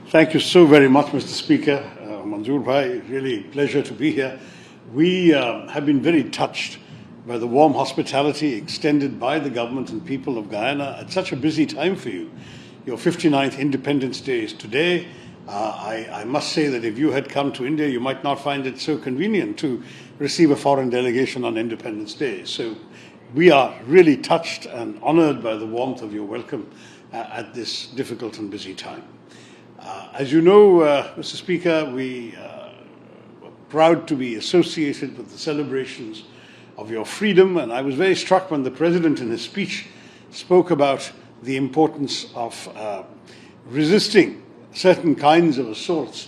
Thank you so very much, Mr. Speaker. Manzoor Bhai, really pleasure to be here. We have been very touched by the warm hospitality extended by the government and people of Guyana at such a busy time for you. Your 59th Independence Day is today. I must say that if you had come to India, you might not find it so convenient to receive a foreign delegation on Independence Day. So we are really touched and honored by the warmth of your welcome at this difficult and busy time. As you know, Mr. Speaker, we are proud to be associated with the celebrations of your freedom, and I was very struck when the President in his speech spoke about the importance of resisting certain kinds of assaults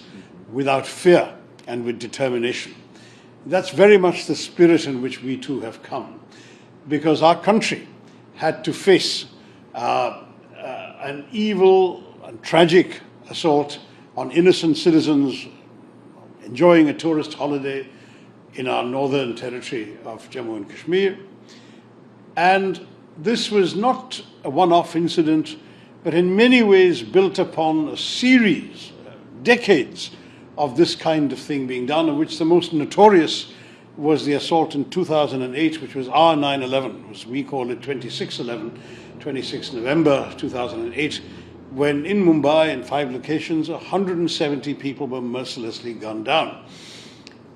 without fear and with determination. That's very much the spirit in which we too have come, because our country had to face an evil and tragic assault on innocent citizens enjoying a tourist holiday in our northern territory of Jammu and Kashmir. And this was not a one-off incident, but in many ways built upon a series, decades of this kind of thing being done, of which the most notorious was the assault in 2008, which was our 9/11, as we call it 26/11, 26 November 2008, when in Mumbai, in 5 locations, 170 people were mercilessly gunned down.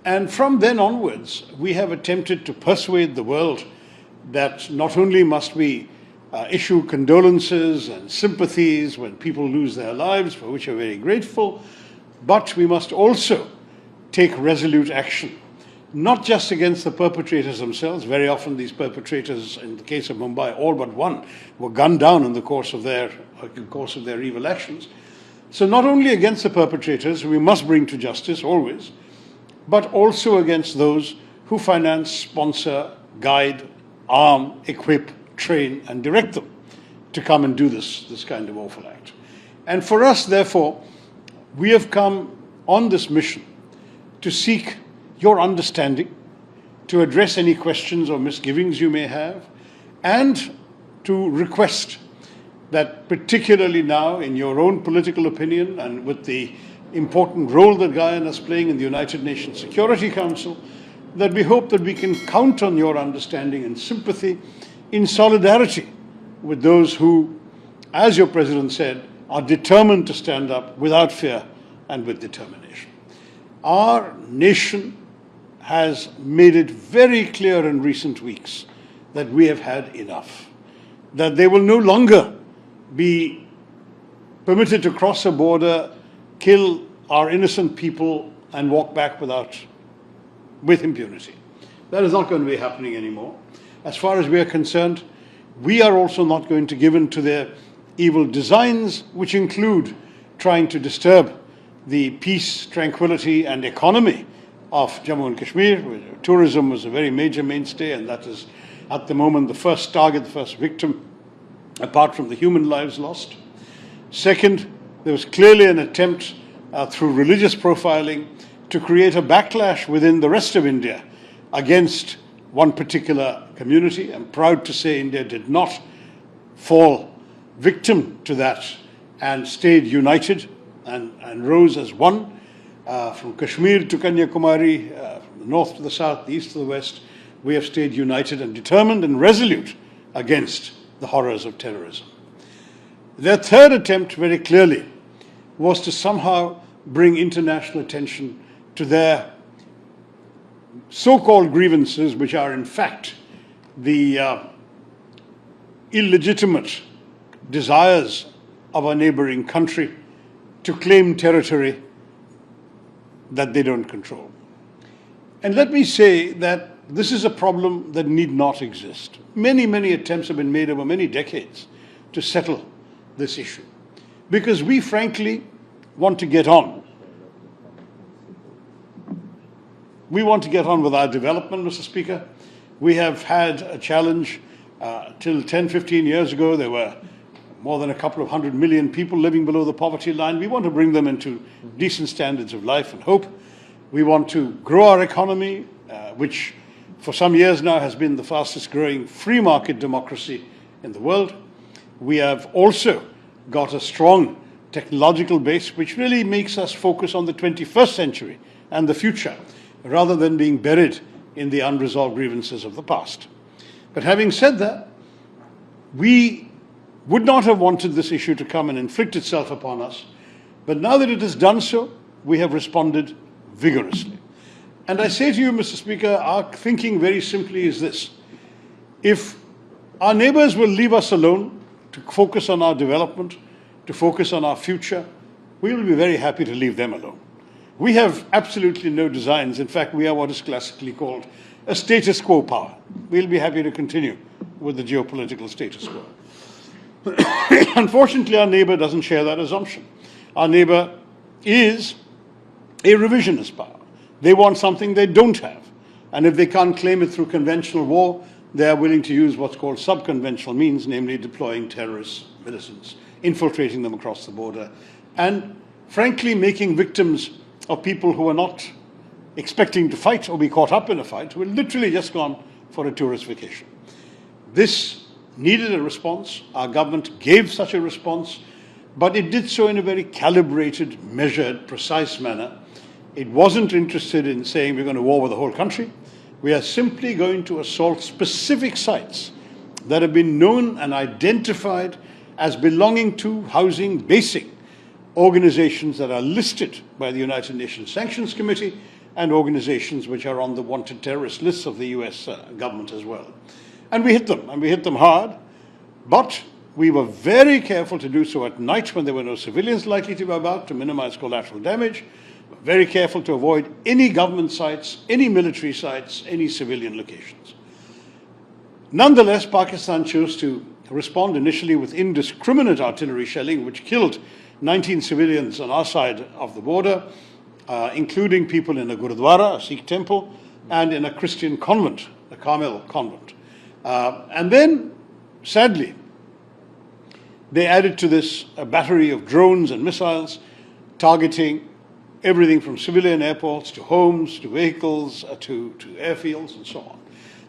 And from then onwards, we have attempted to persuade the world that not only must we issue condolences and sympathies when people lose their lives, for which we're very grateful, but we must also take resolute action, not just against the perpetrators themselves. Very often these perpetrators, in the case of Mumbai, all but one, were gunned down in the course of their evil actions. So not only against the perpetrators, we must bring to justice always, but also against those who finance, sponsor, guide, arm, equip, train, and direct them to come and do this kind of awful act. And for us, therefore, we have come on this mission to seek your understanding, to address any questions or misgivings you may have, and to request that particularly now, in your own political opinion and with the important role that Guyana is playing in the United Nations Security Council, that we hope that we can count on your understanding and sympathy in solidarity with those who, as your President said, are determined to stand up without fear and with determination. Our nation has made it very clear in recent weeks that we have had enough, that they will no longer be permitted to cross a border, kill our innocent people, and walk back with impunity. That is not going to be happening anymore. As far as we are concerned, we are also not going to give in to their evil designs, which include trying to disturb the peace, tranquility, and economy of Jammu and Kashmir, where tourism was a very major mainstay, and that is at the moment the first target, the first victim, apart from the human lives lost. Second, there was clearly an attempt through religious profiling to create a backlash within the rest of India against one particular community. I'm proud to say India did not fall victim to that and stayed united and rose as one. From Kashmir to Kanyakumari, from the north to the south, the east to the west, we have stayed united and determined and resolute against the horrors of terrorism. Their third attempt, very clearly, was to somehow bring international attention to their so-called grievances, which are in fact the illegitimate desires of a neighboring country to claim territory that they don't control. And let me say that this is a problem that need not exist. Many, many attempts have been made over many decades to settle this issue, because we frankly want to get on. We want to get on with our development, Mr. Speaker. We have had a challenge. Till 10, 15 years ago, there were more than a couple of 100 million people living below the poverty line. We want to bring them into decent standards of life and hope. We want to grow our economy, which for some years now has been the fastest growing free market democracy in the world. We have also got a strong technological base, which really makes us focus on the 21st century and the future, rather than being buried in the unresolved grievances of the past. But having said that, we would not have wanted this issue to come and inflict itself upon us, but now that it has done so, we have responded vigorously. And I say to you, Mr. Speaker, our thinking very simply is this: if our neighbors will leave us alone to focus on our development, to focus on our future, we will be very happy to leave them alone. We have absolutely no designs. In fact, we are what is classically called a status quo power. We'll be happy to continue with the geopolitical status quo. Unfortunately, our neighbor doesn't share that assumption. Our neighbor is a revisionist power. They want something they don't have. And if they can't claim it through conventional war, they are willing to use what's called subconventional means, namely deploying terrorist militants, infiltrating them across the border, and frankly making victims of people who are not expecting to fight or be caught up in a fight, who are literally just gone for a tourist vacation. This needed a response. Our government gave such a response, but it did so in a very calibrated, measured, precise manner. It wasn't interested in saying we're going to war with the whole country. We are simply going to assault specific sites that have been known and identified as belonging to, housing, basing organizations that are listed by the United Nations Sanctions Committee and organizations which are on the wanted terrorist lists of the US government as well. And we hit them hard, but we were very careful to do so at night when there were no civilians likely to be about, to minimize collateral damage. Very careful to avoid any government sites, any military sites, any civilian locations. Nonetheless, Pakistan chose to respond initially with indiscriminate artillery shelling, which killed 19 civilians on our side of the border, including people in a Gurudwara, a Sikh temple, and in a Christian convent, a Carmel convent. And then, sadly, they added to this a battery of drones and missiles targeting everything from civilian airports to homes, to vehicles, to airfields, and so on.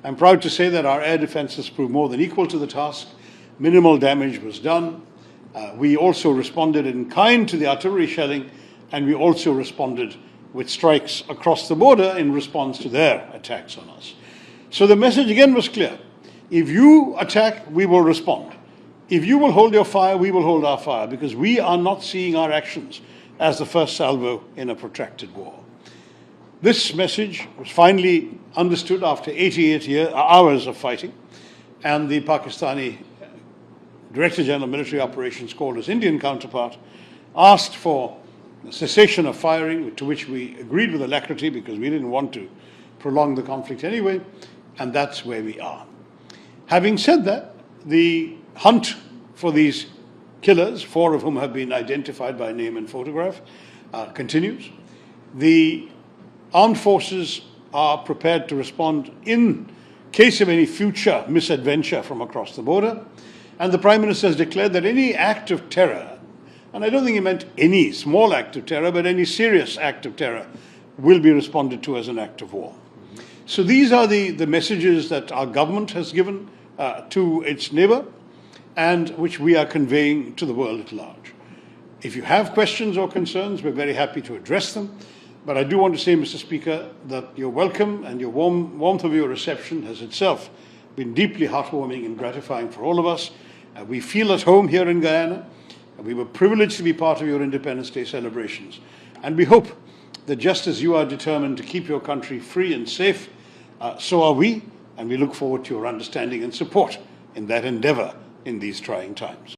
I'm proud to say that our air defenses proved more than equal to the task. Minimal damage was done. We also responded in kind to the artillery shelling, and we also responded with strikes across the border in response to their attacks on us. So the message again was clear. If you attack, we will respond. If you will hold your fire, we will hold our fire, because we are not seeing our actions as the first salvo in a protracted war. This message was finally understood after 88 hours of fighting, and the Pakistani Director General of Military Operations, called his Indian counterpart, asked for a cessation of firing, to which we agreed with alacrity because we didn't want to prolong the conflict anyway, and that's where we are. Having said that, the hunt for these killers, 4 of whom have been identified by name and photograph, continues. The armed forces are prepared to respond in case of any future misadventure from across the border. And the Prime Minister has declared that any act of terror, and I don't think he meant any small act of terror, but any serious act of terror, will be responded to as an act of war. So these are the messages that our government has given to its neighbor, and which we are conveying to the world at large. If you have questions or concerns, we're very happy to address them. But I do want to say, Mr. Speaker, that your welcome and your warmth of your reception has itself been deeply heartwarming and gratifying for all of us. We feel at home here in Guyana. We were privileged to be part of your Independence Day celebrations. And we hope that just as you are determined to keep your country free and safe, so are we. And we look forward to your understanding and support in that endeavor in these trying times.